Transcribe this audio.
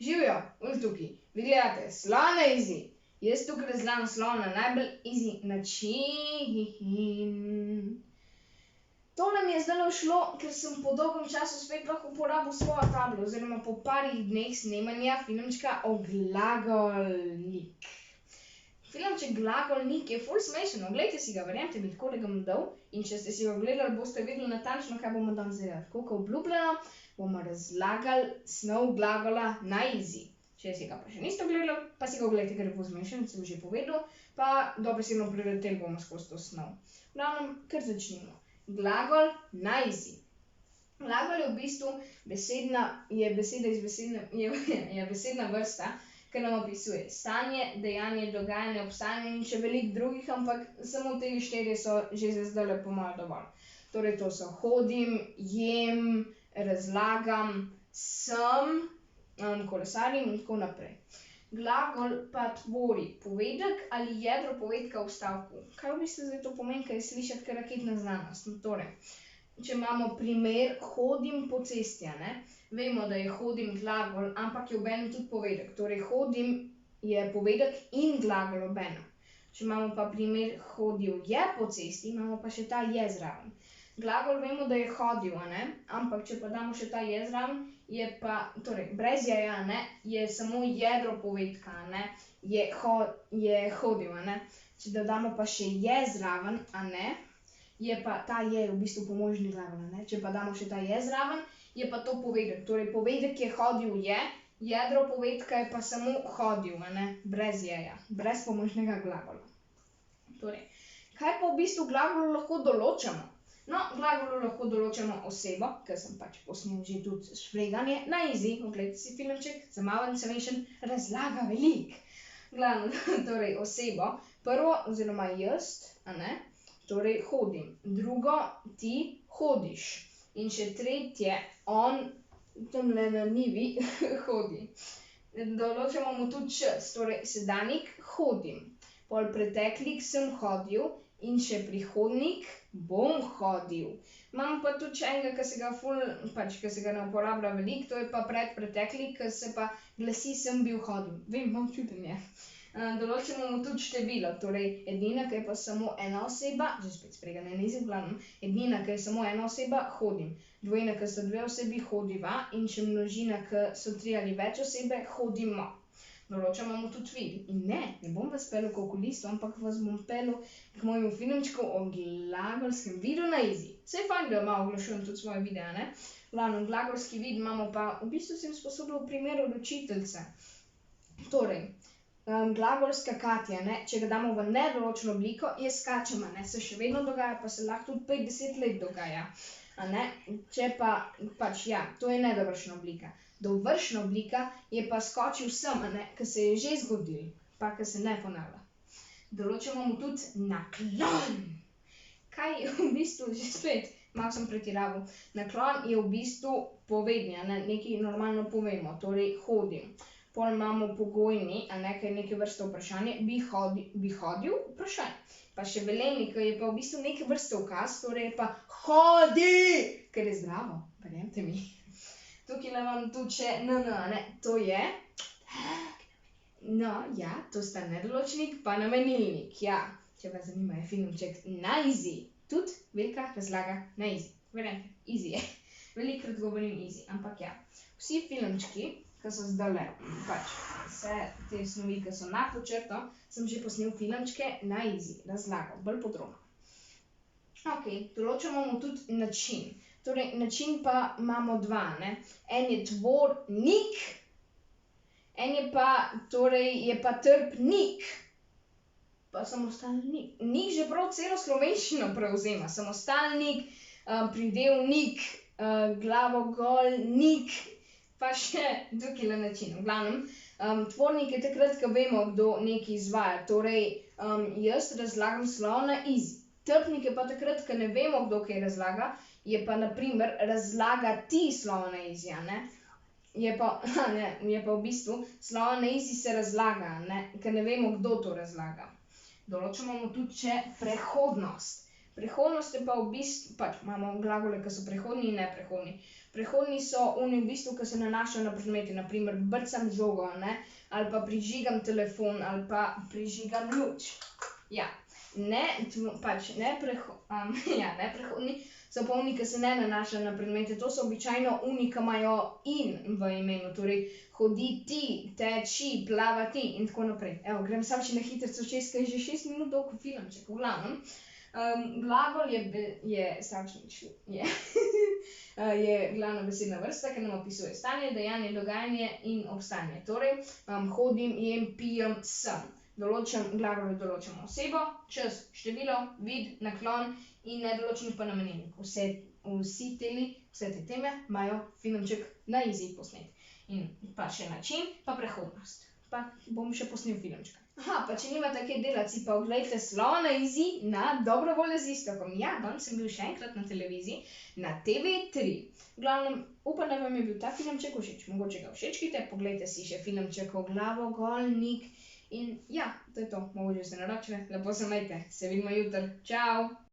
Živijo, tukaj. Vi gledate, slon na easy. Jaz tukaj razlagam slon na najbolj easy način. Tole mi je zdaj všlo, ker sem po dolgem času spet lahko uporabil svojo tablo, oziroma po parih dneh snemanja filmčka o glagolnik. Filmček Glagolnik je ful smešen, oglejte si ga, verjemte mi, takole ga bom dal. In če ste si ga ogledali, boste vedeli natančno, kaj bomo danes delali. Tako kot obljubljeno, bomo razlagali snov glagola na easy. Če si ga pa še niste ogledali, pa si ga oglejte, ker je ful smešen, sem že povedal, pa dobesedno preleteli bomo skozi to snov. V glavnem, kar začnimo. Glagol na easy. Glagol je v bistvu besedna vrsta, ki nam opisuje stanje, dejanje, dogajanje, obstajanje in še veliko drugih, ampak samo te 4 so že za zdajle po moje dovolj. Torej to so hodim, jem, razlagam, sem, kolesarim in tako naprej. Glagol pa tvori povedek ali jedro povedka v stavku. Kaj v bistvu zdaj to pomeni, kaj je slišati kot raketna znanost? Torej, če imamo primer hodim po cesti, vemo, da je hodim glagol, ampak je obenem tudi povedek. Torej hodim je povedek in glagol obenem. Če imamo pa primer hodil je po cesti, imamo pa še ta je zraven. Glagol vemo, da je hodil, ampak če pa damo še ta je zraven, je pa, torej brez jeja, je samo jedro povedka, je hodil, Če dodamo pa še je zraven, je pa ta je v bistvu pomožni glagol, Če pa damo še ta je zraven, je pa to povedek. Torej povedek je hodil je, jedro povedka je pa samo hodil, brez jeja, brez pomožnega glagola. Torej, kaj pa v bistvu glagolu lahko določamo? No, glagolu lahko določamo osebo, ker sem pač posnel že tudi špreganje na easy, oglejte si filmček, zamaven, smešen, razlaga veliko. Glavno, torej osebo, prvo oziroma jaz, torej hodim, drugo ti hodiš in še tretje on tamle na njivi hodi. Določamo mu tudi čas, torej sedanjik hodim, pol preteklik sem hodil in še prihodnik bom hodil. Imam pa tudi še enega, ki se ga ki se ga ne uporablja veliko, to je pa predpreteklik, ki se pa glasi sem bil hodil. Vem, imam čutenje. Določimo mu tudi število, torej edina, ki je pa samo ena oseba, že spet spregane nizi, v glavnem, edina, ki je samo ena oseba, hodim. Dvojina, ki sta 2 osebi, hodiva in še množina, ki so 3 ali več osebe, hodimo. Določamo mu tudi vid. In ne bom vas peljal k okulistu, ampak vas bom peljal k mojemu filmčku o glagolskem vidu na easy. Saj je fajn, da malo oglašujem tudi svoje videe, V glavnem, glagolski vid imamo pa, v bistvu sem sposobil v primeru učiteljice. Torej, glagol skakati, če ga damo v nedoločeno obliko, je skačem, se še vedno dogaja, pa se lahko tudi 50 let dogaja. Če pa, to je nedovršna oblika. Dovršna oblika je pa skočil sem, ki se je že zgodil, pa ki se ne ponavlja. Določamo mu tudi naklon. Kaj je v bistvu, že spet, malo sem pretiraval, naklon je v bistvu povedni, nekaj normalno povemo, torej hodim. Pol imamo pogojni, kaj je neke vrste vprašanje, bi hodil, vprašanje. Pa še velenje, ki je pa v bistvu neke vrste ukaz, torej je pa hodi, ker je zdravo, verjemte mi. Tukaj imam tudi še to je, no, ja, to sta nedoločnik pa namenilnik, ja. Če vas zanima, je filmček na easy, tudi velika razlaga na easy, verjemte, easy je. Velikokrat govorim easy, ampak ja, vsi filmčki, ki so zdajle, vse te snovi, ki so nad to črto, sem že posnel filmčke na easy, razlagal, bolj podrobno. Okej, določamo mu tudi način. Torej, način pa imamo 2, En je tvornik, en je pa, torej, je pa trpnik, pa samostalnik. Nik že prav celo slovenščino prevzema, samostalnik, pridevnik, glavogolnik, pa še drugile način. V glavnem, tvornik je takrat, ko vemo, kdo nekaj izvaja, torej jaz razlagam slov na easy. Trpnik je pa takrat, ko ne vemo, kdo kaj razlaga, je pa na primer razlagati slova na easy, Je pa v bistvu slova na easy se razlaga, ker ne vemo, kdo to razlaga. Določamo mu tudi še prehodnost. Prihodnost je pa v bistvu, pač imamo glagole, ki so prehodni in neprehodni. Prehodni so oni v bistvu, ki se nanašajo na predmete, na primer brcam žogo, ne, ali pa prižigam telefon, ali pa prižigam luč. Ja, neprehodni so pa oni, ki se ne nanašajo na predmete, to so običajno oni, ki imajo in v imenu, torej hoditi, teči, plavati in tako naprej. Evo, grem samo še na hitrico čez, ker je že 6 minut dolg filmček, v glavnem. Glagol je glavna besedna vrsta, ki nam opisuje stanje, dejanje, dogajanje in obstajanje. Torej, hodim, jem, pijem, sem. Glagolu določamo osebo, čas, število, vid, naklon in nedoločen pa namenilnik. Vse te teme imajo filmček na easy posnet. In pa še način, pa prehodnost. Pa bom še posnel filmčka. Pa če nimate kaj delati, si pa oglejte Slova na easy na Dobro voljo z Iztokom. Ja, danes sem bil še enkrat na televiziji, na TV3. V glavnem, upam, da vam je bil ta filmček všeč. Mogoče ga všečkajte, poglejte si še filmček o Glavogolnik. In ja, to je to. Mogoče ste naročili. Lepo se imejte. Se vidimo jutri. Čau!